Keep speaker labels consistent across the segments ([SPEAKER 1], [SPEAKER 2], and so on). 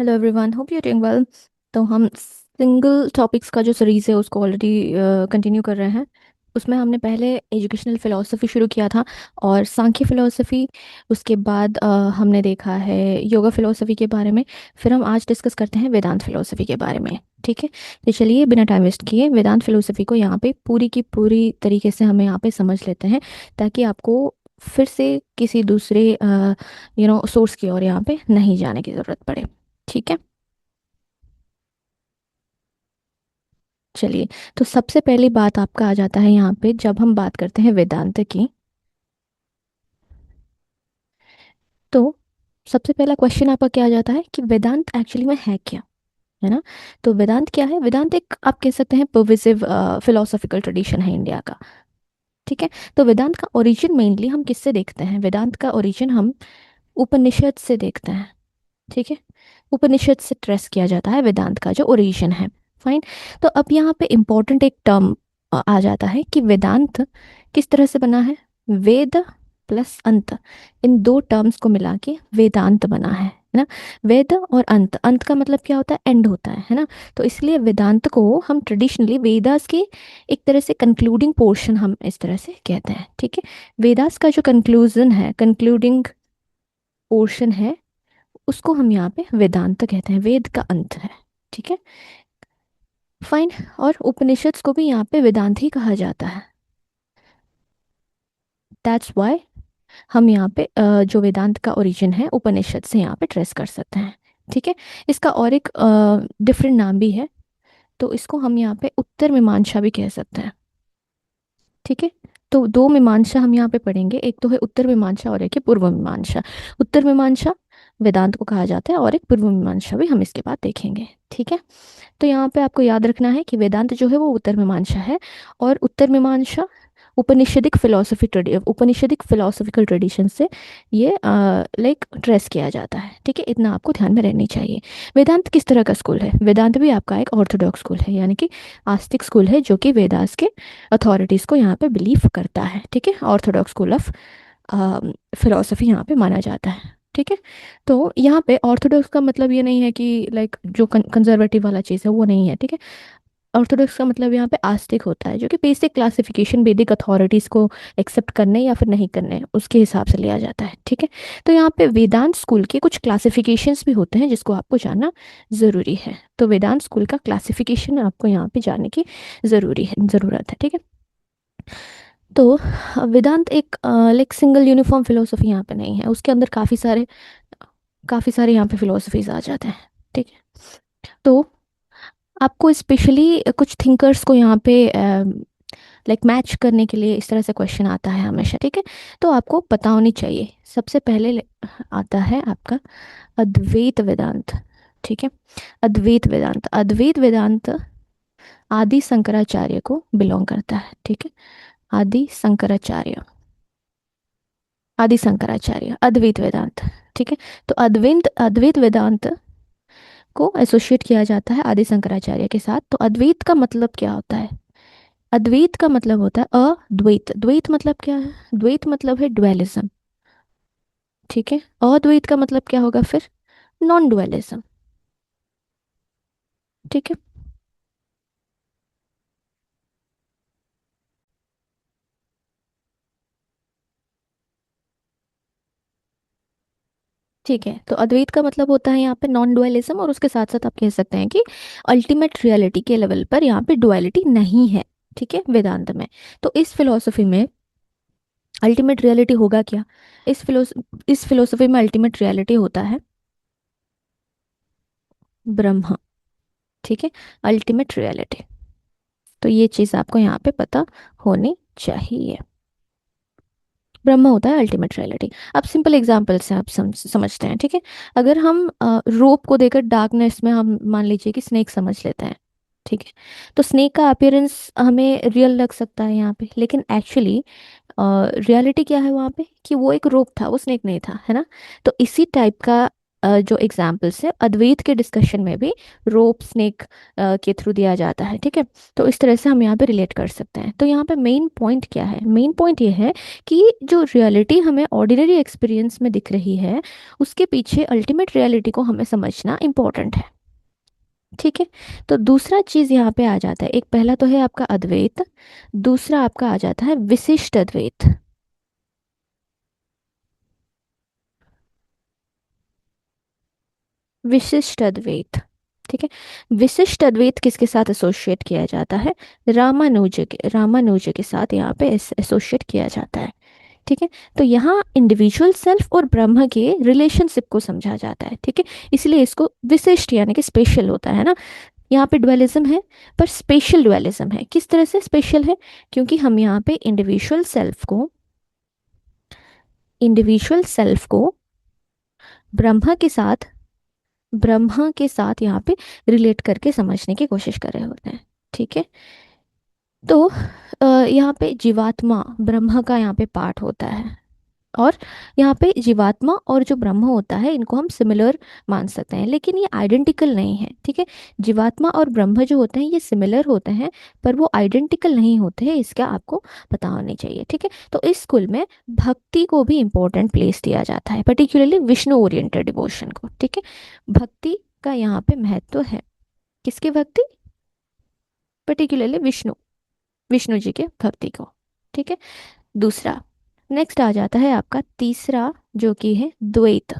[SPEAKER 1] Hello everyone, hope you doing well. तो हम single topics का जो सीरीज है उसको ऑलरेडी कंटिन्यू कर रहे हैं। उसमें हमने पहले एजुकेशनल फ़िलॉसफी शुरू किया था और सांख्य फ़िलॉसफी। उसके बाद हमने देखा है योगा फ़िलॉसफी के बारे में। फिर हम आज डिस्कस करते हैं वेदांत फ़िलॉसफी के बारे में। ठीक है, तो चलिए बिना टाइम वेस्ट किए वेदांत फ़िलॉसफी को यहाँ पे पूरी की पूरी तरीके से हमें यहाँ पे समझ लेते हैं, ताकि आपको फिर से किसी दूसरे सोर्स की ओर यहाँ पे नहीं जाने की ज़रूरत पड़े। ठीक है, चलिए। तो सबसे पहली बात आपका आ जाता है यहाँ पे, जब हम बात करते हैं वेदांत की। तो सबसे पहला क्वेश्चन आपका क्या आ जाता है कि वेदांत एक्चुअली में है क्या, है ना। तो वेदांत क्या है? वेदांत एक, आप कह सकते हैं, परविसिव फिलोसॉफिकल ट्रेडिशन है इंडिया का। ठीक है, तो वेदांत का ओरिजिन मेनली हम किससे देखते हैं? वेदांत का ओरिजिन हम उपनिषद से देखते हैं। ठीक है, उपनिषद से ट्रेस किया जाता है वेदांत का जो ओरिजिन है। फाइन। तो अब यहाँ पे इम्पोर्टेंट एक टर्म आ जाता है कि वेदांत किस तरह से बना है। वेद प्लस अंत, इन दो टर्म्स को मिला के वेदांत बना है ना। वेद और अंत, अंत का मतलब क्या होता है? एंड होता है ना। तो इसलिए वेदांत को हम ट्रेडिशनली वेदास के एक तरह से कंक्लूडिंग पोर्शन हम इस तरह से कहते हैं। ठीक है, वेदास का जो कंक्लूजन है, कंक्लूडिंग पोर्शन है, उसको हम यहाँ पे वेदांत कहते हैं, वेद का अंत है। ठीक है, फाइन। और उपनिषद्स को भी यहाँ पे वेदांत ही कहा जाता है। दैट्स वाई हम यहाँ पे जो वेदांत का ओरिजिन है उपनिषद से यहाँ पे ट्रेस कर सकते हैं। ठीक है, इसका और एक डिफरेंट नाम भी है, तो इसको हम यहाँ पे उत्तर मीमांसा भी कह सकते हैं। ठीक है, तो दो मीमांसा हम यहाँ पे पढ़ेंगे, एक तो है उत्तर मीमांसा और एक है पूर्व मीमांसा। उत्तर मीमांसा वेदांत को कहा जाता है और एक पूर्व मीमांसा भी हम इसके बाद देखेंगे। ठीक है, तो यहाँ पे आपको याद रखना है कि वेदांत जो है वो उत्तर मीमांसा है, और उत्तर मीमांसा उपनिषदिक फिलोसॉफिकल ट्रेडिशन से ये लाइक ट्रेस किया जाता है। ठीक है, इतना आपको ध्यान में रहनी चाहिए। वेदांत किस तरह का स्कूल है? वेदांत भी आपका एक ऑर्थोडॉक्स स्कूल है, यानी कि आस्तिक स्कूल है, जो कि वेदास के अथॉरिटीज़ को यहाँ पे बिलीव करता है। ठीक है, ऑर्थोडॉक्स स्कूल ऑफ फिलोसफी यहाँ पे माना जाता है। ठीक है, तो यहाँ पे ऑर्थोडॉक्स का मतलब ये नहीं है कि लाइक जो कंजर्वेटिव वाला चीज़ है वो नहीं है। ठीक है, ऑर्थोडॉक्स का मतलब यहाँ पे आस्तिक होता है, जो कि बेसिक क्लासिफिकेशन वैदिक अथॉरिटीज़ को एक्सेप्ट करने या फिर नहीं करने उसके हिसाब से लिया जाता है। ठीक है, तो यहाँ पे वेदांत स्कूल के कुछ क्लासिफिकेशंस भी होते हैं जिसको आपको जानना ज़रूरी है। तो वेदांत स्कूल का क्लासिफिकेशन आपको यहाँ पे जानने की ज़रूरत है। ठीक है, तो वेदांत एक लाइक सिंगल यूनिफॉर्म फिलोसफी यहाँ पे नहीं है, उसके अंदर काफ़ी सारे यहाँ पे फिलोसफीज आ जाते हैं। ठीक है, तो आपको स्पेशली कुछ थिंकर्स को यहाँ पे लाइक मैच करने के लिए इस तरह से क्वेश्चन आता है हमेशा। ठीक है, तो आपको पता होनी चाहिए। सबसे पहले आता है आपका अद्वैत वेदांत। ठीक है, अद्वैत वेदांत आदि शंकराचार्य को बिलोंग करता है। ठीक है, आदि शंकराचार्य, आदि शंकराचार्य अद्वैत वेदांत। ठीक है, तो अद्वैत वेदांत को एसोसिएट किया जाता है आदि शंकराचार्य के साथ। तो अद्वैत का मतलब क्या होता है? अद्वैत का मतलब होता है अद्वैत। द्वैत मतलब क्या है? द्वैत मतलब है डुअलिज्म। ठीक है, अद्वैत का मतलब क्या होगा फिर? Non dualism. ठीक है, ठीक है। तो अद्वैत का मतलब होता है यहाँ पे नॉन डुअलिज्म, और उसके साथ साथ आप कह सकते हैं कि अल्टीमेट रियलिटी के लेवल पर यहाँ पे डुअलिटी नहीं है। ठीक है, वेदांत में। तो इस फिलोसफी में अल्टीमेट रियलिटी होगा क्या? इस फिलोसफी में अल्टीमेट रियलिटी होता है ब्रह्म। ठीक है, अल्टीमेट रियलिटी। तो ये चीज़ आपको यहाँ पे पता होनी चाहिए। ब्रह्म होता है अल्टीमेट रियलिटी। अब सिंपल एग्जांपल से आप समझते हैं। ठीक है, अगर हम रोप को देकर डार्कनेस में हम मान लीजिए कि स्नेक समझ लेते हैं। ठीक है, तो स्नेक का अपीयरेंस हमें रियल लग सकता है यहाँ पे, लेकिन एक्चुअली रियलिटी क्या है वहाँ पे? कि वो एक रोप था, वो स्नेक नहीं था, है ना। तो इसी टाइप का जो एग्जाम्पल्स है अद्वैत के डिस्कशन में भी रोप स्नेक के थ्रू दिया जाता है, ठीक है। तो इस तरह से हम यहाँ पे रिलेट कर सकते हैं। तो यहाँ पे मेन पॉइंट क्या है, मेन पॉइंट ये है कि जो रियलिटी हमें ऑर्डिनरी एक्सपीरियंस में दिख रही है, उसके पीछे अल्टीमेट रियलिटी को हमें समझना इंपॉर्टेंट है, ठीक है। तो दूसरा चीज यहाँ पे आ जाता है, एक पहला तो है आपका अद्वैत, दूसरा आपका आ जाता है विशिष्ट अद्वैत। विशिष्ट अद्वैत, ठीक है। विशिष्ट अद्वैत किसके साथ एसोसिएट किया जाता है, रामानुज के साथ यहाँ पे एसोसिएट किया जाता है, ठीक है। तो यहाँ इंडिविजुअल सेल्फ और ब्रह्म के रिलेशनशिप को समझा जाता है, ठीक है। इसलिए इसको विशिष्ट यानी कि स्पेशल होता है ना। यहाँ पे डुअलिज्म है, पर स्पेशल डुअलिज्म है। किस तरह से स्पेशल है, क्योंकि हम यहाँ पे इंडिविजुअल सेल्फ को ब्रह्मा ब्रह्मा के साथ यहाँ पे रिलेट करके समझने की कोशिश कर रहे होते हैं, ठीक है। तो यहाँ पे जीवात्मा ब्रह्मा का यहाँ पे पार्ट होता है, और यहाँ पे जीवात्मा और जो ब्रह्म होता है इनको हम सिमिलर मान सकते हैं, लेकिन ये आइडेंटिकल नहीं है, ठीक है। जीवात्मा और ब्रह्म जो होते हैं ये सिमिलर होते हैं, पर वो आइडेंटिकल नहीं होते हैं, इसका आपको पता होना चाहिए, ठीक है। तो इस स्कूल में भक्ति को भी इम्पोर्टेंट प्लेस दिया जाता है, पर्टिकुलरली विष्णु ओरिएंटेड डिवोशन को, ठीक है। भक्ति का यहाँ पे महत्व है। किसकी भक्ति, पर्टिकुलरली विष्णु, विष्णु जी के भक्ति को, ठीक है। दूसरा, नेक्स्ट आ जाता है आपका तीसरा, जो कि है द्वैत,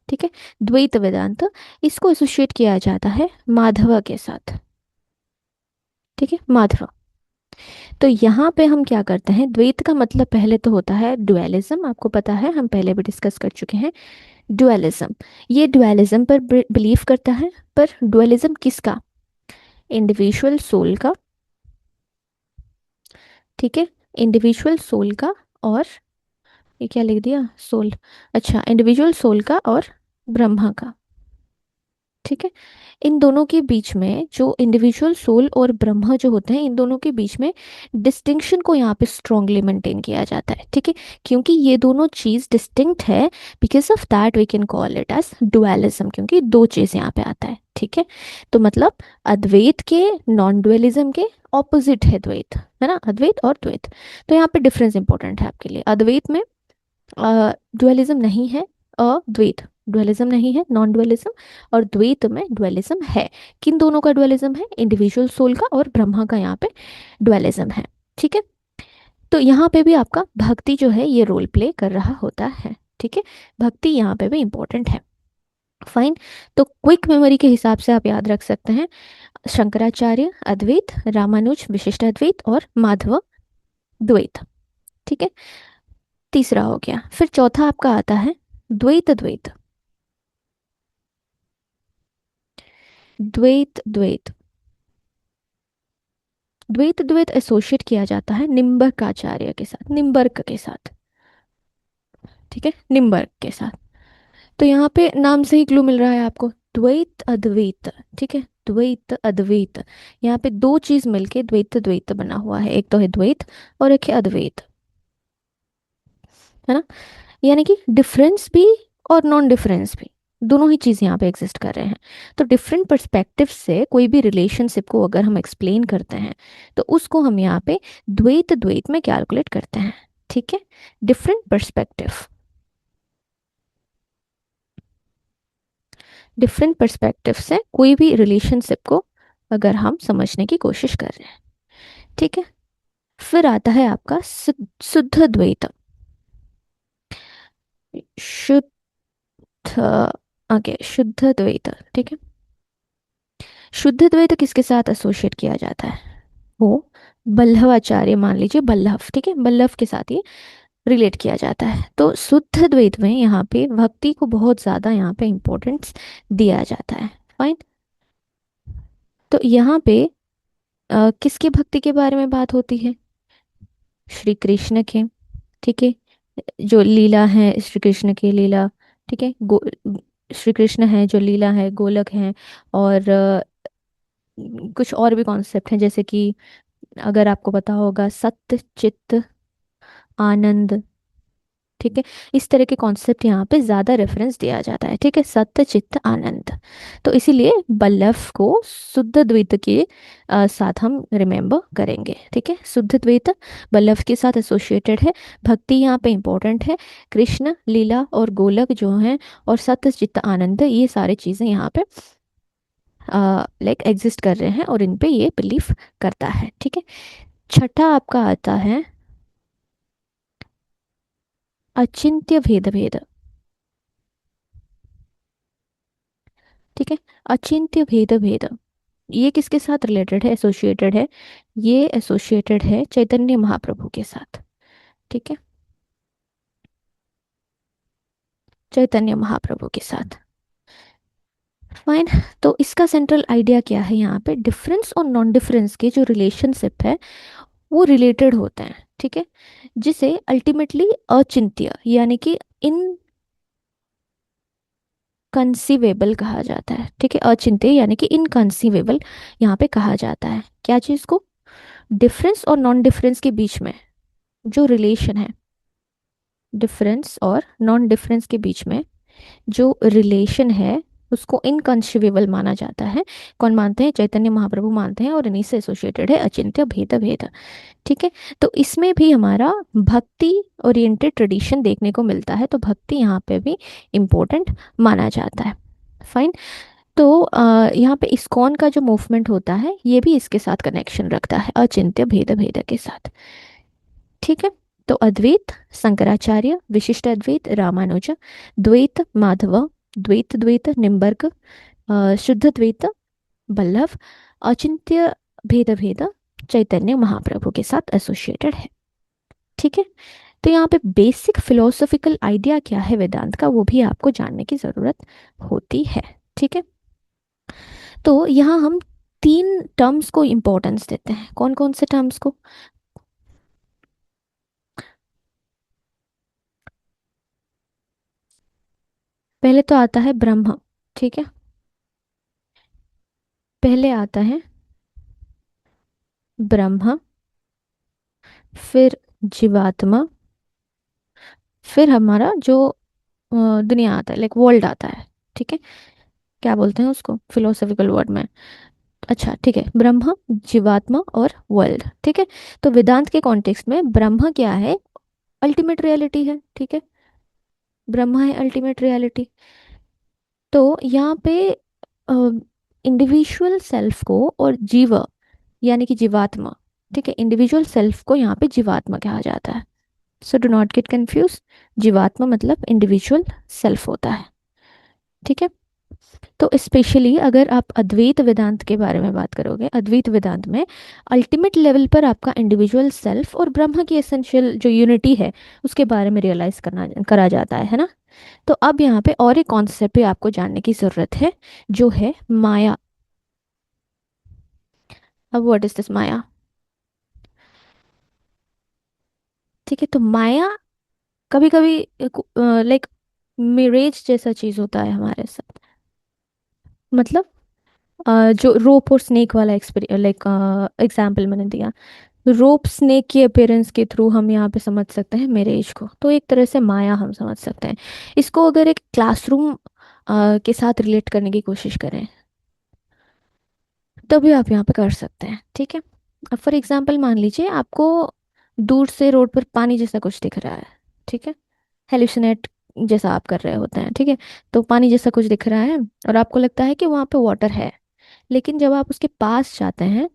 [SPEAKER 1] ठीक है। द्वैत वेदांत, इसको एसोसिएट किया जाता है माधव के साथ, ठीक है, माधव। तो यहाँ पे हम क्या करते हैं, द्वैत का मतलब पहले तो होता है डुअलिज्म, आपको पता है हम पहले भी डिस्कस कर चुके हैं। डुअलिज्म, ये डुअलिज्म पर बिलीव करता है, पर डुअलिज्म किसका, इंडिविजुअल सोल का, ठीक है, इंडिविजुअल सोल का, और ये क्या लिख दिया, सोल, अच्छा, इंडिविजुअल सोल का और ब्रह्मा का, ठीक है। इन दोनों के बीच में जो इंडिविजुअल सोल और ब्रह्मा जो होते हैं, इन दोनों के बीच में डिस्टिंक्शन को यहाँ पे स्ट्रांगली मेंटेन किया जाता है, ठीक है। क्योंकि ये दोनों चीज़ डिस्टिंक्ट है, because of that we can call it as dualism, क्योंकि दो चीज़ यहाँ पे आता है, ठीक है। तो मतलब अद्वैत के नॉन डुअलिज्म के ऑपोजिट है द्वैत, है ना, अद्वैत और द्वैत। तो यहाँ पे डिफरेंस इंपॉर्टेंट है आपके लिए, अद्वैत में डुअलिज्म नहीं है, अद्वैत डुअलिज्म नहीं है, नॉन डुअलिज्म, और द्वैत में डुअलिज्म है। किन दोनों का डुअलिज्म है, इंडिविजुअल सोल का और ब्रह्मा का यहाँ पे डुअलिज्म है, ठीक है। तो यहाँ पे भी आपका भक्ति जो है ये रोल प्ले कर रहा होता है, ठीक है। भक्ति यहाँ पे भी इंपॉर्टेंट है, फाइन। तो क्विक मेमोरी के हिसाब से आप याद रख सकते हैं, शंकराचार्य अद्वैत, रामानुज विशिष्ट अद्वैत, और माधव द्वैत, ठीक है। तीसरा हो गया, फिर चौथा आपका आता है द्वैत द्वैत, द्वैत द्वैत, द्वैत द्वैत एसोसिएट किया जाता है निम्बर्क आचार्य के साथ, निम्बर्क के साथ, ठीक है, निम्बर्क के साथ। तो यहाँ पे नाम से ही क्लू मिल रहा है आपको, द्वैत अद्वैत, ठीक है, द्वैत अद्वैत। यहाँ पे दो चीज मिलके द्वैत द्वैत बना हुआ है, एक तो है द्वैत और एक है अद्वैत, है ना। यानी कि डिफरेंस भी और नॉन डिफरेंस भी, दोनों ही चीज़ यहाँ पे एग्जिस्ट कर रहे हैं। तो डिफरेंट पर्सपेक्टिव से कोई भी रिलेशनशिप को अगर हम एक्सप्लेन करते हैं, तो उसको हम यहाँ पे द्वैत द्वैत में कैलकुलेट करते हैं, ठीक है। डिफरेंट पर्सपेक्टिव, डिफरेंट पर्सपेक्टिव से कोई भी रिलेशनशिप को अगर हम समझने की कोशिश कर रहे हैं, ठीक है। फिर आता है आपका शुद्ध द्वैत, शुद्ध, आगे शुद्ध द्वैत, ठीक है। शुद्ध द्वैत किसके साथ एसोसिएट किया जाता है, वो बल्लवाचार्य, मान लीजिए बल्लभ, ठीक है, बल्लभ के साथ ये रिलेट किया जाता है। तो शुद्ध द्वैत में यहाँ पे भक्ति को बहुत ज़्यादा यहाँ पे इम्पोर्टेंस दिया जाता है, फाइन। तो यहाँ पे किसकी भक्ति के बारे में बात होती है, श्री कृष्ण के, ठीक है, जो लीला है श्री कृष्ण की लीला, ठीक है, श्री कृष्ण है जो लीला है, गोलक है, और कुछ और भी कॉन्सेप्ट हैं, जैसे कि अगर आपको पता होगा सत्य चित्त आनंद, ठीक है, इस तरह के कॉन्सेप्ट यहाँ पे ज़्यादा रेफरेंस दिया जाता है। ठीक है, सत्य चित्त आनंद। तो इसीलिए बल्लभ को शुद्ध द्वैत के साथ हम रिमेंबर करेंगे। ठीक है, शुद्ध द्वैत बल्लभ के साथ एसोसिएटेड है। भक्ति यहाँ पे इंपॉर्टेंट है। कृष्ण लीला और गोलक जो हैं और सत्य चित्त आनंद, ये सारी चीज़ें यहाँ पे लाइक एग्जिस्ट कर रहे हैं और इन पे ये बिलीफ करता है। ठीक है, छठा आपका आता है अचिंत्य भेद भेद। ठीक है, अचिंत्य भेद भेद ये किसके साथ रिलेटेड है, एसोसिएटेड है? ये एसोसिएटेड है चैतन्य महाप्रभु के साथ। ठीक है, चैतन्य महाप्रभु के साथ। फाइन। तो इसका सेंट्रल आइडिया क्या है, यहाँ पे डिफरेंस और नॉन डिफरेंस के जो रिलेशनशिप है वो रिलेटेड होते हैं। ठीक है, जिसे अल्टीमेटली अचिंत्य यानी कि इनकंसीवेबल कहा जाता है। ठीक है, अचिंत्य यानी कि इनकंसीवेबल यहाँ पे कहा जाता है। क्या चीज़ को? डिफरेंस और नॉन डिफरेंस के बीच में जो रिलेशन है, डिफरेंस और नॉन डिफरेंस के बीच में जो रिलेशन है उसको इनकंसीवेबल माना जाता है। कौन मानते हैं? चैतन्य महाप्रभु मानते हैं और इन्हीं से एसोसिएटेड है अचिंत्य भेद भेद। ठीक है, तो इसमें भी हमारा भक्ति ओरिएंटेड ट्रेडिशन देखने को मिलता है, तो भक्ति यहाँ पे भी इम्पोर्टेंट माना जाता है। फाइन। तो यहाँ पे इस्कॉन का जो मूवमेंट होता है ये भी इसके साथ कनेक्शन रखता है, अचिंत्य भेद भेद के साथ। ठीक है, तो अद्वैत शंकराचार्य, विशिष्ट अद्वैत रामानुज, द्वैत माधव, द्वैत द्वैत निम्बर्क, शुद्ध द्वैत बल्लभ, अचिंत्य भेद भेद चैतन्य महाप्रभु के साथ एसोसिएटेड है। ठीक है, तो यहाँ पे बेसिक फिलोसॉफिकल आइडिया क्या है वेदांत का वो भी आपको जानने की ज़रूरत होती है। ठीक है, तो यहाँ हम तीन टर्म्स को इम्पोर्टेंस देते हैं। कौन कौन से टर्म्स को? पहले तो आता है ब्रह्म। ठीक है, पहले आता है ब्रह्म, फिर जीवात्मा, फिर हमारा जो दुनिया आता है, लाइक वर्ल्ड आता है। ठीक है, क्या बोलते हैं उसको फिलोसॉफिकल वर्ड में? अच्छा ठीक है, ब्रह्म, जीवात्मा और वर्ल्ड। ठीक है, तो वेदांत के कॉन्टेक्स्ट में ब्रह्म क्या है? अल्टीमेट रियलिटी है। ठीक है, ब्रह्म है अल्टीमेट रियलिटी। तो यहाँ पे इंडिविजुअल सेल्फ को और जीव यानी कि जीवात्मा, ठीक है, इंडिविजुअल सेल्फ को यहाँ पे जीवात्मा कहा जाता है। So do not get confuse, जीवात्मा मतलब इंडिविजुअल सेल्फ होता है। ठीक है, तो स्पेशली अगर आप अद्वैत वेदांत के बारे में बात करोगे, अद्वैत वेदांत में अल्टीमेट लेवल पर आपका इंडिविजुअल सेल्फ और ब्रह्म की एसेंशियल जो यूनिटी है उसके बारे में रियलाइज करना करा जाता है ना। तो अब यहाँ पे और एक कॉन्सेप्ट भी आपको जानने की ज़रूरत है जो है माया। अब व्हाट इज दिस माया? ठीक है, तो माया कभी कभी लाइक मिरेज जैसा चीज़ होता है हमारे साथ। मतलब जो रोप और स्नेक वाला लाइक एग्जाम्पल मैंने दिया, रोप स्नेक की अपीयरेंस के थ्रू हम यहाँ पे समझ सकते हैं मैरिज को, तो एक तरह से माया हम समझ सकते हैं इसको। अगर एक क्लासरूम के साथ रिलेट करने की कोशिश करें तभी आप यहाँ पे कर सकते हैं। ठीक है, अब फॉर एग्जांपल मान लीजिए आपको दूर से रोड पर पानी जैसा कुछ दिख रहा है। ठीक है, हेलुसिनेट जैसा आप कर रहे होते हैं। ठीक है, तो पानी जैसा कुछ दिख रहा है और आपको लगता है कि वहाँ पे वाटर है, लेकिन जब आप उसके पास जाते हैं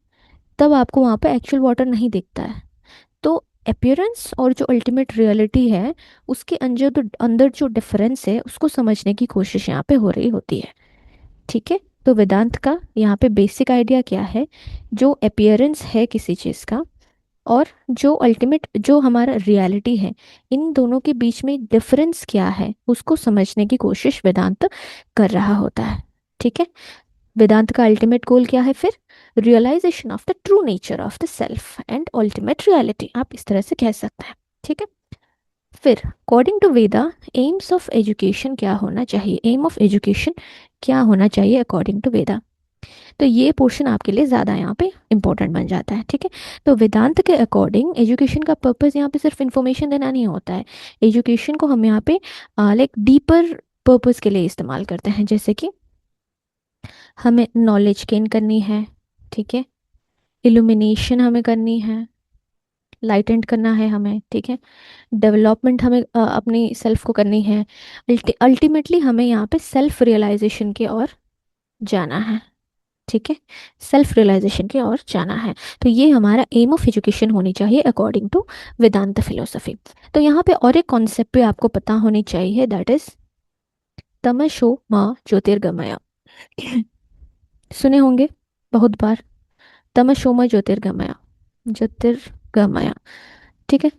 [SPEAKER 1] तब आपको वहाँ पे एक्चुअल वाटर नहीं दिखता है। तो अपीयरेंस और जो अल्टीमेट रियलिटी है उसके अंदर जो डिफरेंस है उसको समझने की कोशिश यहाँ पे हो रही होती है। ठीक है, तो वेदांत का यहाँ पे बेसिक आइडिया क्या है, जो अपीयरेंस है किसी चीज़ का और जो अल्टीमेट जो हमारा रियलिटी है, इन दोनों के बीच में डिफरेंस क्या है उसको समझने की कोशिश वेदांत कर रहा होता है। ठीक है, वेदांत का अल्टीमेट गोल क्या है फिर? Realisation of the true nature of the self and ultimate reality, आप इस तरह से कह सकते हैं। ठीक है, फिर according to Veda aims of education क्या होना चाहिए? एम ऑफ एजुकेशन क्या होना चाहिए अकॉर्डिंग टू वेदा? तो ये पोर्शन आपके लिए ज़्यादा यहाँ पे इंपॉर्टेंट बन जाता है, ठीक है। तो वेदांत के अकॉर्डिंग एजुकेशन का पर्पस यहाँ पे सिर्फ इन्फॉर्मेशन देना नहीं होता है। एजुकेशन को हम यहाँ पे लाइक डीपर पर्पस के लिए इस्तेमाल करते हैं, जैसे कि हमें नॉलेज गेन करनी है, ठीक है, इल्यूमिनेशन हमें करनी है, लाइटेंड करना है हमें, ठीक है, डेवलपमेंट हमें अपनी सेल्फ को करनी है, अल्टीमेटली हमें यहाँ पे सेल्फ रियलाइजेशन की ओर जाना है, ठीक है, सेल्फ रियलाइजेशन की ओर जाना है। तो ये हमारा एम ऑफ एजुकेशन होनी चाहिए अकॉर्डिंग टू वेदांत फिलोसफी। तो यहाँ पे और एक कॉन्सेप्ट भी आपको पता होनी चाहिए, दैट इज तमसो मा ज्योतिर्गमय। सुने होंगे बहुत बार, तमसो मा ज्योतिर्गमय, ज्योतिर्गमय, ठीक है।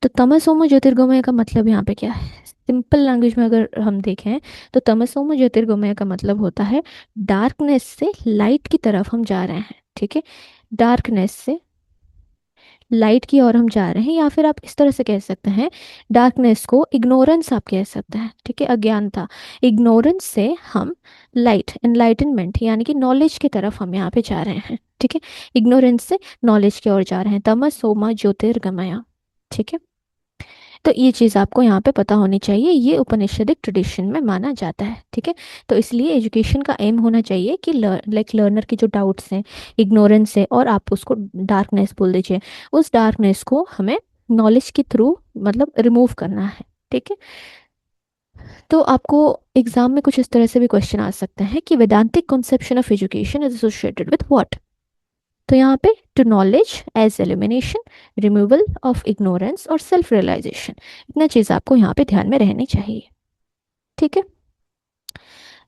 [SPEAKER 1] तो तमसोम ज्योतिर्गमय का मतलब यहाँ पे क्या है? सिंपल लैंग्वेज में अगर हम देखें तो तमसोम ज्योतिर्गमय का मतलब होता है डार्कनेस से लाइट की तरफ हम जा रहे हैं, ठीक है, डार्कनेस से लाइट की ओर हम जा रहे हैं, या फिर आप इस तरह से कह सकते हैं, डार्कनेस को इग्नोरेंस आप कह सकते हैं, ठीक है, अज्ञानता। इग्नोरेंस से हम लाइट, एनलाइटनमेंट यानी कि नॉलेज की तरफ हम यहाँ पे जा रहे हैं, ठीक है, इग्नोरेंस से नॉलेज की ओर जा रहे हैं, तमसोमा ज्योतिर्गमय, ठीक है। तो ये चीज़ आपको यहाँ पे पता होनी चाहिए, ये उपनिषदिक ट्रेडिशन में माना जाता है, ठीक है। तो इसलिए एजुकेशन का एम होना चाहिए कि लर्नर के जो डाउट्स हैं, इग्नोरेंस है, और आप उसको डार्कनेस बोल दीजिए, उस डार्कनेस को हमें नॉलेज के थ्रू मतलब रिमूव करना है, ठीक है। तो आपको एग्जाम में कुछ इस तरह से भी क्वेश्चन आ सकते हैं कि Vedantic conception of education is associated with what. तो यहाँ पे to knowledge as elimination, removal of ignorance और सेल्फ रियलाइजेशन, इतना चीज़ आपको यहाँ पे ध्यान में रहनी चाहिए, ठीक है।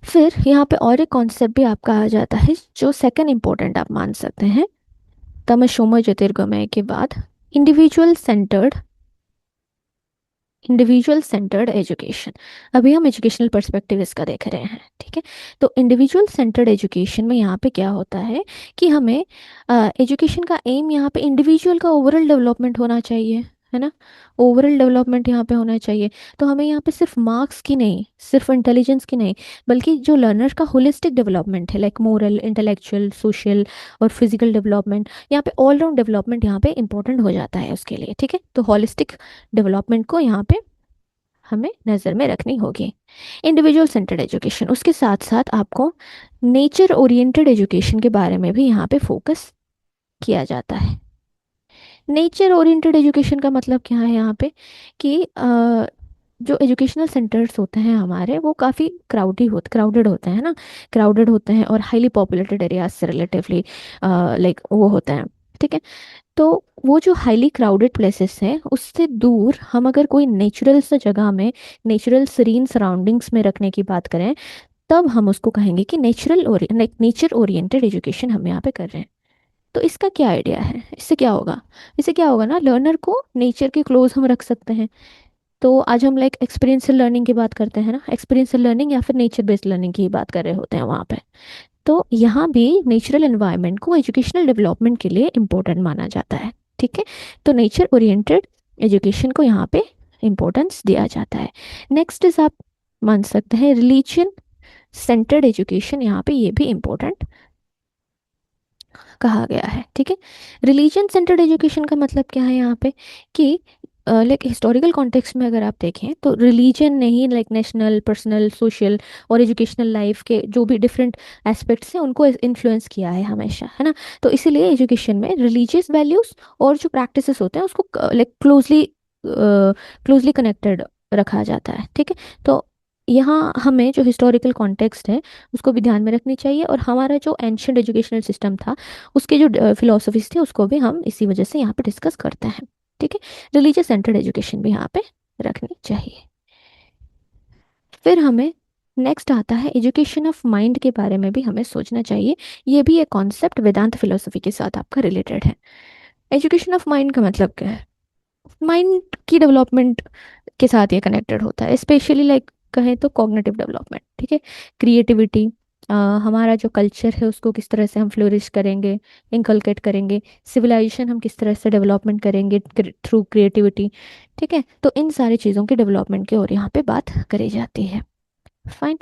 [SPEAKER 1] फिर यहाँ पे और एक कॉन्सेप्ट भी आपका आ जाता है जो सेकंड इंपॉर्टेंट आप मान सकते हैं तमसोमा ज्योतिर्गमय के बाद, individual centred, individual centred education. अभी हम एजुकेशनल पर्सपेक्टिव इसका देख रहे हैं, ठीक है। तो इंडिविजुअल सेंटर्ड एजुकेशन में यहाँ पे क्या होता है कि हमें एजुकेशन का एम यहाँ पे इंडिविजुअल का ओवरऑल डेवलपमेंट होना चाहिए, है ना, ओवरऑल डेवलपमेंट यहाँ पे होना चाहिए। तो हमें यहाँ पे सिर्फ मार्क्स की नहीं, सिर्फ इंटेलिजेंस की नहीं, बल्कि जो लर्नर का होलिस्टिक डेवलपमेंट है, लाइक मोरल, इंटेलेक्चुअल, सोशल और फिजिकल डेवलपमेंट, यहाँ पे ऑलराउंड डेवलपमेंट यहाँ पे इंपॉर्टेंट हो जाता है उसके लिए, ठीक है। तो होलिस्टिक डेवलपमेंट को यहाँ पे हमें नज़र में रखनी होगी। इंडिविजुअल सेंटर्ड एजुकेशन, उसके साथ साथ आपको नेचर ओरिएंटेड एजुकेशन के बारे में भी यहाँ पे फोकस किया जाता है। नेचर ओरिएंटेड एजुकेशन का मतलब क्या है यहाँ पे कि जो एजुकेशनल सेंटर्स होते हैं हमारे, वो काफ़ी क्राउडेड होते हैं ना, क्राउडेड होते हैं और हाईली पॉपुलेटेड एरियाज से रिलेटिवली लाइक वो होते हैं, ठीक है। तो वो जो हाईली क्राउडेड प्लेसेस हैं उससे दूर हम अगर कोई नेचुरल सा जगह में, नेचुरल सीरीन सराउंडिंग्स में रखने की बात करें, तब हम उसको कहेंगे कि नेचर ओरिएंटेड एजुकेशन हम यहाँ पे कर रहे हैं। तो इसका क्या आइडिया है, इससे क्या होगा? इससे क्या होगा ना, लर्नर को नेचर के क्लोज हम रख सकते हैं। तो आज हम लाइक एक्सपीरियंशियल लर्निंग की बात करते हैं ना, एक्सपीरियंशियल लर्निंग या फिर नेचर बेस्ड लर्निंग की बात कर रहे होते हैं वहाँ पे। तो यहाँ भी नेचुरल एनवायरनमेंट को एजुकेशनल डेवलपमेंट के लिए इम्पोर्टेंट माना जाता है, ठीक है। तो नेचर ओरिएंटेड एजुकेशन को यहाँ पे इम्पोर्टेंस दिया जाता है। नेक्स्ट इज आप मान सकते हैं रिलीजन सेंटर्ड एजुकेशन, यहाँ पे ये भी इम्पोर्टेंट कहा गया है, ठीक है। रिलीजन सेंटर्ड एजुकेशन का मतलब क्या है यहाँ पे कि लाइक हिस्टोरिकल कॉन्टेक्स्ट में अगर आप देखें तो रिलीजन ने ही लाइक नेशनल, पर्सनल, सोशल और एजुकेशनल लाइफ के जो भी डिफरेंट एस्पेक्ट्स हैं उनको इन्फ्लुएंस किया है हमेशा, है ना। तो इसीलिए एजुकेशन में रिलीजियस वैल्यूज़ और जो प्रैक्टिसेस होते हैं उसको लाइक क्लोजली कनेक्टेड रखा जाता है, ठीक है। तो यहाँ हमें जो हिस्टोरिकल कॉन्टेक्स्ट है उसको भी ध्यान में रखनी चाहिए, और हमारा जो एंशंट एजुकेशनल सिस्टम था उसके जो फिलोसफीज थे उसको भी हम इसी वजह से यहाँ पे डिस्कस करते हैं, ठीक है। रिलीजियस सेंटर्ड एजुकेशन भी यहाँ पे रखनी चाहिए। फिर हमें नेक्स्ट आता है एजुकेशन ऑफ माइंड के बारे में भी हमें सोचना चाहिए। ये भी एक कॉन्सेप्ट वेदांत फिलोसफी के साथ आपका रिलेटेड है। एजुकेशन ऑफ माइंड का मतलब क्या है? माइंड की डेवलपमेंट के साथ ये कनेक्टेड होता है, स्पेशली लाइक कहें तो कॉग्निटिव डेवलपमेंट, ठीक है, क्रिएटिविटी, हमारा जो कल्चर है उसको किस तरह से हम फ्लोरिश करेंगे, इंकलकेट करेंगे, सिविलाइजेशन हम किस तरह से डेवलपमेंट करेंगे थ्रू क्रिएटिविटी, ठीक है। तो इन सारी चीज़ों के डेवलपमेंट की ओर यहाँ पे बात करी जाती है। फाइन।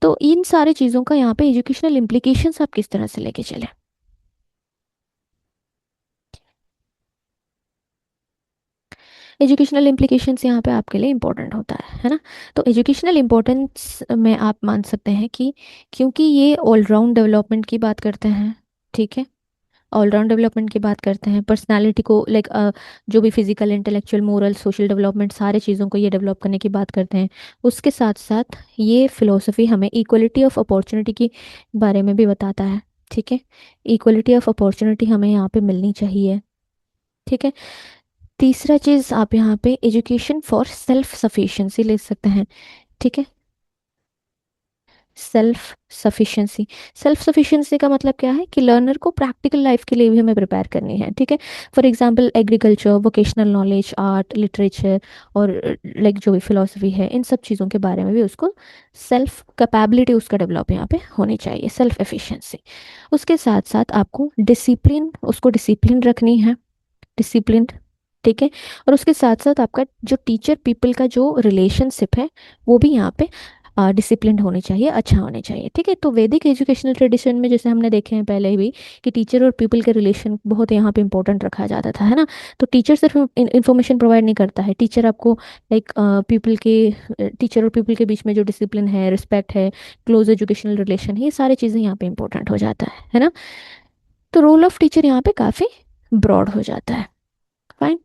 [SPEAKER 1] तो इन सारी चीज़ों का यहाँ पे एजुकेशनल इम्प्लीकेशंस आप किस तरह से लेके चले। एजुकेशनल इम्प्लीकेशंस यहाँ पे आपके लिए इंपॉर्टेंट होता है ना। तो एजुकेशनल इम्पोर्टेंस में आप मान सकते हैं कि क्योंकि ये ऑलराउंड डेवलपमेंट की बात करते हैं, ठीक है, ऑलराउंड डेवलपमेंट की बात करते हैं, पर्सनालिटी को लाइक जो भी physical intellectual moral social development सारे चीज़ों को ये डेवलप करने की बात करते हैं। उसके साथ साथ ये फिलोसफी हमें इक्वलिटी ऑफ अपॉर्चुनिटी के बारे में भी बताता है, ठीक है, इक्वलिटी ऑफ अपॉर्चुनिटी हमें यहाँ पे मिलनी चाहिए, ठीक है। तीसरा चीज़ आप यहाँ पे एजुकेशन फॉर सेल्फ सफिशिएंसी ले सकते हैं, ठीक है, सेल्फ सफिशिएंसी। सेल्फ सफिशिएंसी का मतलब क्या है कि लर्नर को प्रैक्टिकल लाइफ के लिए भी हमें प्रिपेयर करनी है, ठीक है। For example agriculture, vocational knowledge, art, literature और लाइक जो भी फिलोसफी है, इन सब चीज़ों के बारे में भी उसको सेल्फ कैपेबिलिटी उसका डेवलप यहाँ पे होनी चाहिए, सेल्फ एफिशिएंसी। उसके साथ साथ आपको डिसिप्लिन, उसको डिसिप्लिन रखनी है, डिसिप्लिन, ठीक है। और उसके साथ साथ आपका जो टीचर पीपल का जो रिलेशनशिप है वो भी यहाँ पे डिसिप्लिन होनी चाहिए, अच्छा होने चाहिए, ठीक है। तो वैदिक एजुकेशनल ट्रेडिशन में जैसे हमने देखे हैं पहले भी कि टीचर और पीपल के रिलेशन बहुत यहाँ पे इंपॉर्टेंट रखा जाता था, है ना। तो टीचर सिर्फ इंफॉर्मेशन प्रोवाइड नहीं करता है, टीचर आपको लाइक पीपल के, टीचर और पीपल के बीच में जो डिसिप्लिन है, रिस्पेक्ट है, क्लोज एजुकेशनल रिलेशन है, ये सारी चीज़ें यहाँ पे इंपॉर्टेंट हो जाता है ना। तो रोल ऑफ टीचर यहाँ पे काफ़ी ब्रॉड हो जाता है, फाइन।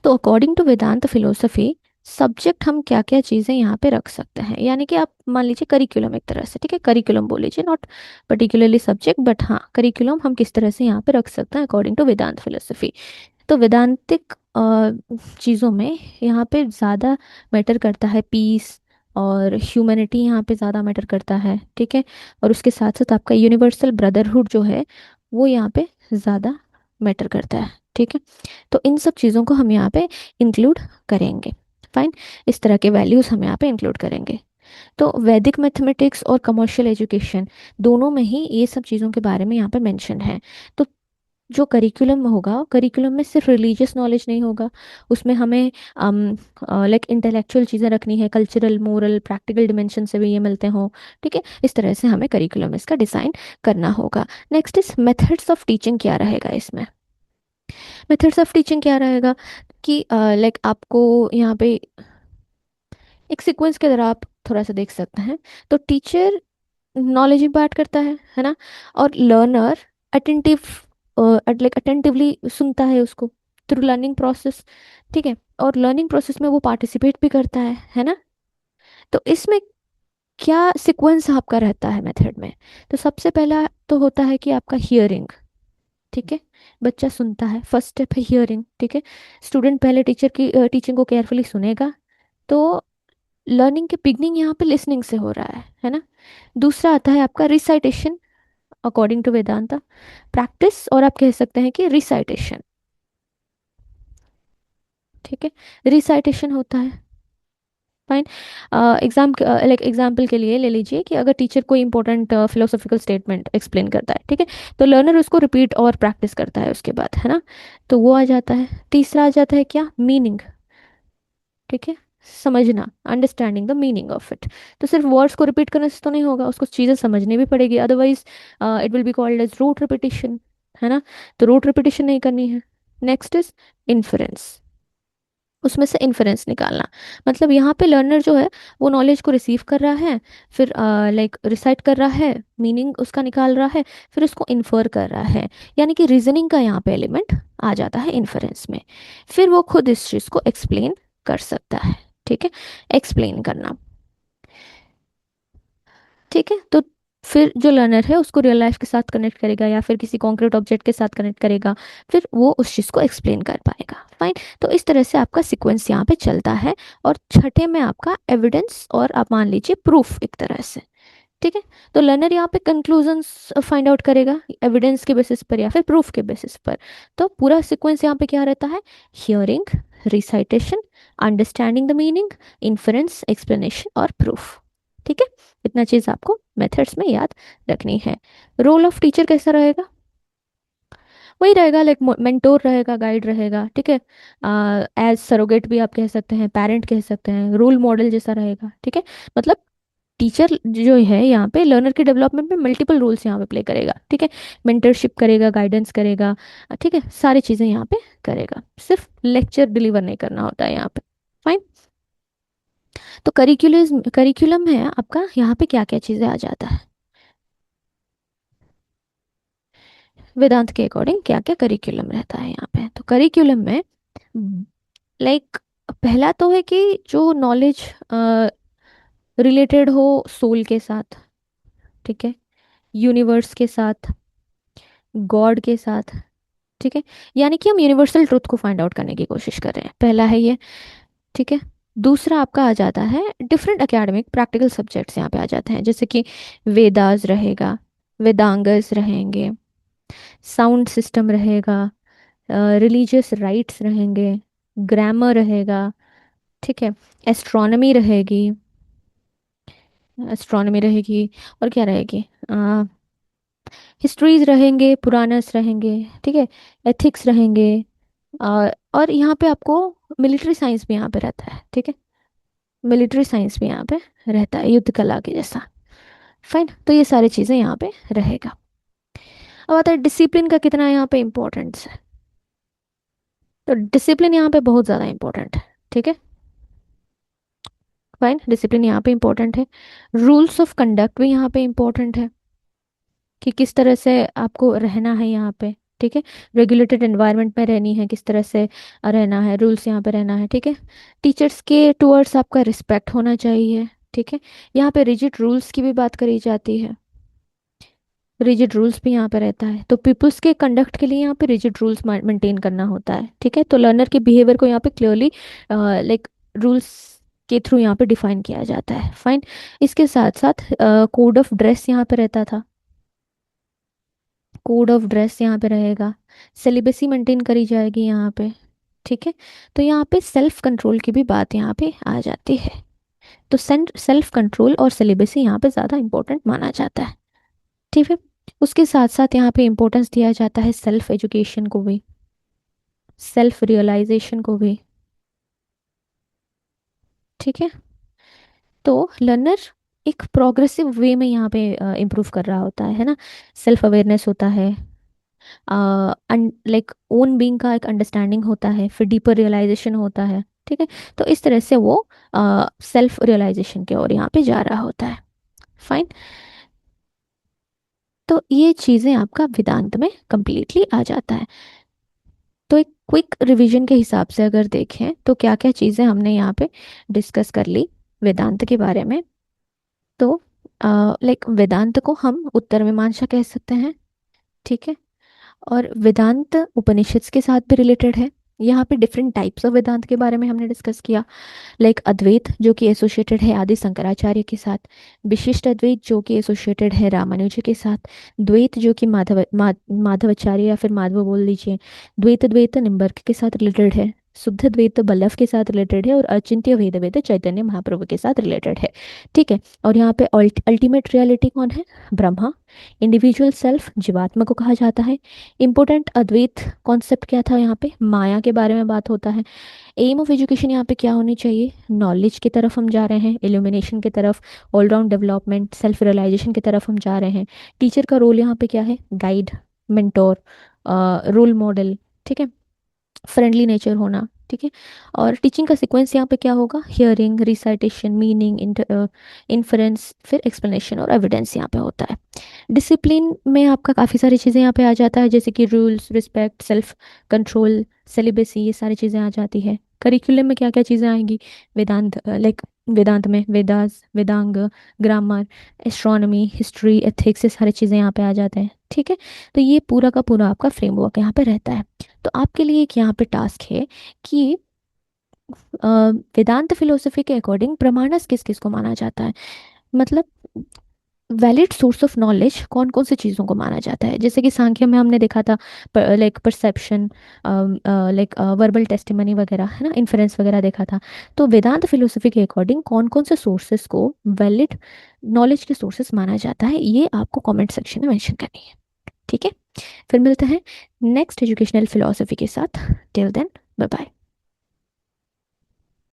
[SPEAKER 1] तो according to Vedanta philosophy subject हम क्या क्या चीज़ें यहाँ पे रख सकते हैं, यानी कि आप मान लीजिए करिकुलम एक तरह से, ठीक है, करिकुलम बोल लीजिए, नॉट पर्टिकुलरली सब्जेक्ट बट हाँ करिकुलम हम किस तरह से यहाँ पे रख सकते हैं अकॉर्डिंग टू वेदांत फिलोसफी। तो वेदांतिक चीज़ों में यहाँ पे ज़्यादा मैटर करता है पीस और ह्यूमैनिटी, यहाँ पे ज़्यादा मैटर करता है, ठीक है। और उसके साथ साथ आपका यूनिवर्सल ब्रदरहुड जो है वो यहाँ पे ज़्यादा मैटर करता है, ठीक है। तो इन सब चीज़ों को हम यहाँ पे इंक्लूड करेंगे, फाइन। इस तरह के वैल्यूज़ हम यहाँ पे इंक्लूड करेंगे। तो वैदिक मैथमेटिक्स और कमर्शियल एजुकेशन दोनों में ही ये सब चीज़ों के बारे में यहाँ पे मेंशन है। तो जो करिकुलम होगा, करिकुलम में सिर्फ रिलीजियस नॉलेज नहीं होगा, उसमें हमें लाइक इंटेलेक्चुअल चीज़ें रखनी है, कल्चरल मोरल प्रैक्टिकल डिमेंशन से भी ये मिलते हों, ठीक है। इस तरह से हमें करिकुलम इसका डिज़ाइन करना होगा। Next is methods of teaching क्या रहेगा इसमें। मेथड्स ऑफ टीचिंग क्या रहेगा कि लाइक आपको यहाँ पे एक सीक्वेंस की तरह आप थोड़ा सा देख सकते हैं। तो टीचर नॉलेज इम्पार्ट करता है ना, और लर्नर अटेंटिव लाइक अटेंटिवली सुनता है उसको थ्रू लर्निंग प्रोसेस, ठीक है। और लर्निंग प्रोसेस में वो पार्टिसिपेट भी करता है ना। तो इसमें क्या सीक्वेंस आपका रहता है मेथड में। तो सबसे पहला तो होता है कि आपका हियरिंग, ठीक है, बच्चा सुनता है, फर्स्ट स्टेप है हियरिंग, ठीक है। स्टूडेंट पहले टीचर की टीचिंग को केयरफुली सुनेगा, तो लर्निंग के बिगनिंग यहाँ पे लिसनिंग से हो रहा है ना। दूसरा आता है आपका recitation, according to Vedanta practice, और आप कह सकते हैं कि रिसाइटेशन, ठीक है, रिसाइटेशन होता है, फाइन। एग्जाम लाइक एग्जाम्पल के लिए ले लीजिए कि अगर टीचर कोई इंपॉर्टेंट फिलोसॉफिकल स्टेटमेंट एक्सप्लेन करता है, ठीक है, तो लर्नर उसको रिपीट और प्रैक्टिस करता है उसके बाद, है ना। तो वो आ जाता है। तीसरा आ जाता है क्या, मीनिंग, ठीक है, समझना, understanding the meaning of it. तो सिर्फ वर्ड्स को रिपीट करने से तो नहीं होगा, उसको चीज़ें समझनी भी पड़ेगी, otherwise it will be called as rote repetition, है ना। तो रूट रिपीटिशन नहीं करनी है। नेक्स्ट इज इन्फरेंस, उसमें से इन्फरेंस निकालना, मतलब यहाँ पे लर्नर जो है वो नॉलेज को रिसीव कर रहा है, फिर लाइक रिसाइट कर रहा है, मीनिंग उसका निकाल रहा है, फिर उसको इन्फर कर रहा है, यानी कि रीजनिंग का यहाँ पे एलिमेंट आ जाता है इन्फरेंस में। फिर वो खुद इस चीज़ को एक्सप्लेन कर सकता है, ठीक है, एक्सप्लेन करना, ठीक है। तो फिर जो लर्नर है उसको रियल लाइफ के साथ कनेक्ट करेगा या फिर किसी कॉन्क्रीट ऑब्जेक्ट के साथ कनेक्ट करेगा, फिर वो उस चीज़ को एक्सप्लेन कर पाएगा, फाइन। तो इस तरह से आपका सीक्वेंस यहाँ पे चलता है। और छठे में आपका एविडेंस, और आप मान लीजिए प्रूफ एक तरह से, ठीक है। तो लर्नर यहाँ पे कंक्लूजन्स फाइंड आउट करेगा एविडेंस के बेसिस पर या फिर प्रूफ के बेसिस पर। तो पूरा सीक्वेंस यहाँ पे क्या रहता है, hearing, recitation, understanding the meaning, inference, explanation और प्रूफ, ठीक है। इतना चीज़ आपको मेथड्स में याद रखनी है। रोल ऑफ टीचर कैसा रहेगा। वही रहेगा, लाइक मेंटोर रहेगा, गाइड रहेगा, ठीक है। एज सरोगेट भी आप कह सकते हैं, पेरेंट कह सकते हैं, रोल मॉडल जैसा रहेगा, ठीक है। मतलब टीचर जो है यहाँ पे लर्नर के डेवलपमेंट में मल्टीपल रोल्स यहाँ पे प्ले करेगा, ठीक है। मेंटरशिप करेगा, गाइडेंस करेगा, ठीक है, सारी चीज़ें यहाँ पे करेगा। सिर्फ लेक्चर डिलीवर नहीं करना होता है यहाँ पे। फाइन। तो करिकुलम करिकुलम है आपका, यहाँ पे क्या क्या चीज़ें आ जाता है वेदांत के अकॉर्डिंग, क्या क्या करिकुलम रहता है यहाँ पे। तो करिकुलम में लाइक पहला तो है कि जो नॉलेज रिलेटेड हो सोल के साथ, ठीक है, यूनिवर्स के साथ, गॉड के साथ, ठीक है। यानी कि हम यूनिवर्सल ट्रुथ को फाइंड आउट करने की कोशिश कर रहे हैं, पहला है ये, ठीक है। दूसरा आपका आ जाता है डिफरेंट एकेडमिक प्रैक्टिकल सब्जेक्ट्स यहाँ पे आ जाते हैं, जैसे कि वेदास रहेगा, वेदांगस रहेंगे, साउंड सिस्टम रहेगा, रिलीजियस राइट्स रहेंगे, ग्रामर रहेगा, ठीक है, एस्ट्रोनॉमी रहेगी, एस्ट्रोनॉमी रहेगी, और क्या रहेगी, हिस्ट्रीज रहेंगे, पुराणस रहेंगे, ठीक है, एथिक्स रहेंगे, और यहाँ पे आपको मिलिट्री साइंस भी यहाँ पे रहता है, ठीक है। मिलिट्री साइंस भी यहाँ पे रहता है, युद्ध कला के जैसा। फाइन। तो ये सारी चीज़ें यहाँ पे रहेगा। अब आता है डिसिप्लिन का कितना यहाँ पे इम्पोर्टेंस है। तो डिसिप्लिन यहाँ पे बहुत ज़्यादा इंपॉर्टेंट है, ठीक है। फाइन, डिसिप्लिन यहाँ पे इंपॉर्टेंट है। रूल्स ऑफ कंडक्ट भी यहाँ पे इंपॉर्टेंट है, कि किस तरह से आपको रहना है यहाँ पे, ठीक है। रेगुलेटेड एनवायरनमेंट में रहनी है, किस तरह से रहना है, रूल्स यहाँ पे रहना है, ठीक है। टीचर्स के टुवर्ड्स आपका रिस्पेक्ट होना चाहिए, ठीक है। यहाँ पे रिजिड रूल्स की भी बात करी जाती है, रिजिड रूल्स भी यहाँ पे रहता है। तो पीपल्स के कंडक्ट के लिए यहाँ पे रिजिड रूल्स मेंटेन करना होता है, ठीक है। तो लर्नर के बिहेवियर को यहाँ पे क्लियरली लाइक रूल्स के थ्रू यहाँ पे डिफाइन किया जाता है। फाइन। इसके साथ साथ कोड ऑफ ड्रेस यहाँ पे रहता था, कोड ऑफ ड्रेस यहाँ पे रहेगा, सेलिबेसी मेंटेन करी जाएगी यहाँ पे, ठीक है। तो यहाँ पे सेल्फ कंट्रोल की भी बात यहाँ पे आ जाती है। तो सेल्फ कंट्रोल और सेलिबेसी यहाँ पे ज़्यादा इंपॉर्टेंट माना जाता है, ठीक है। उसके साथ साथ यहाँ पे इम्पोर्टेंस दिया जाता है सेल्फ एजुकेशन को भी, सेल्फ रियलाइजेशन को भी, ठीक है। तो लर्नर एक प्रोग्रेसिव वे में यहाँ पे इम्प्रूव कर रहा होता है ना। सेल्फ अवेयरनेस होता है, लाइक ओन बीइंग का एक अंडरस्टैंडिंग होता है, फिर डीपर रियलाइजेशन होता है, ठीक है। तो इस तरह से वो सेल्फ रियलाइजेशन की ओर यहाँ पे जा रहा होता है। फाइन। तो ये चीज़ें आपका वेदांत में कंप्लीटली आ जाता है। तो एक क्विक रिवीजन के हिसाब से अगर देखें तो क्या क्या चीज़ें हमने यहाँ पे डिस्कस कर ली वेदांत के बारे में। तो लाइक वेदांत को हम उत्तर मीमांसा कह सकते हैं, ठीक है। और वेदांत उपनिषद के साथ भी रिलेटेड है। यहाँ पे डिफरेंट टाइप्स ऑफ वेदांत के बारे में हमने डिस्कस किया, लाइक अद्वैत जो कि एसोसिएटेड है आदि शंकराचार्य के साथ, विशिष्ट अद्वैत जो कि एसोसिएटेड है रामानुज के साथ, द्वैत जो कि माधवाचार्य या फिर माधव बोल लीजिए, द्वैत द्वैत निम्बर्क के साथ रिलेटेड है, शुद्ध द्वैत बल्लभ के साथ रिलेटेड है, और अचिंत्य भेद वेद चैतन्य महाप्रभु के साथ रिलेटेड है, ठीक है। और यहाँ पे अल्टीमेट रियलिटी कौन है, ब्रह्मा। इंडिविजुअल सेल्फ जीवात्मा को कहा जाता है। इम्पोर्टेंट अद्वैत कॉन्सेप्ट क्या था, यहाँ पे माया के बारे में बात होता है। एम ऑफ एजुकेशन यहाँ पे क्या होनी चाहिए, नॉलेज की तरफ हम जा रहे हैं, इल्यूमिनेशन की तरफ, ऑलराउंड डेवलपमेंट, सेल्फ रियलाइजेशन की तरफ हम जा रहे हैं। टीचर का रोल यहाँ पे क्या है, गाइड, मेंटोर, रोल मॉडल, ठीक है, फ्रेंडली नेचर होना, ठीक है। और टीचिंग का सीक्वेंस यहाँ पे क्या होगा, हियरिंग, रिसाइटेशन, मीनिंग, इन्फरेंस, फिर एक्सप्लेनेशन और एविडेंस यहाँ पे होता है। डिसिप्लिन में आपका काफ़ी सारी चीज़ें यहाँ पे आ जाता है, जैसे कि rules, respect, self control, celibacy, ये सारी चीज़ें आ जाती है। करिकुलम में क्या क्या चीज़ें आएंगी, वेदांत लाइक वेदांत में Vedas, Vedang, grammar, astronomy, history, ethics, ये सारी चीज़ें यहाँ पे आ जाते हैं, ठीक है। तो ये पूरा का पूरा आपका फ्रेमवर्क यहाँ पे रहता है। तो आपके लिए एक यहाँ पे टास्क है कि वेदांत फिलोसफी के अकॉर्डिंग प्रमाणस किस किस को माना जाता है, मतलब वैलिड सोर्स ऑफ नॉलेज कौन कौन सी चीज़ों को माना जाता है। जैसे कि सांख्य में हमने देखा था like perception, like verbal testimony वगैरह, है ना, इन्फरेंस वगैरह देखा था। तो वेदांत फिलोसफी के अकॉर्डिंग कौन कौन से सोर्सेस को वैलिड नॉलेज के सोर्सेस माना जाता है, ये आपको कमेंट सेक्शन में मेंशन करनी है, ठीक है। फिर मिलते हैं नेक्स्ट एजुकेशनल फिलोसफी के साथ। Till then, bye bye.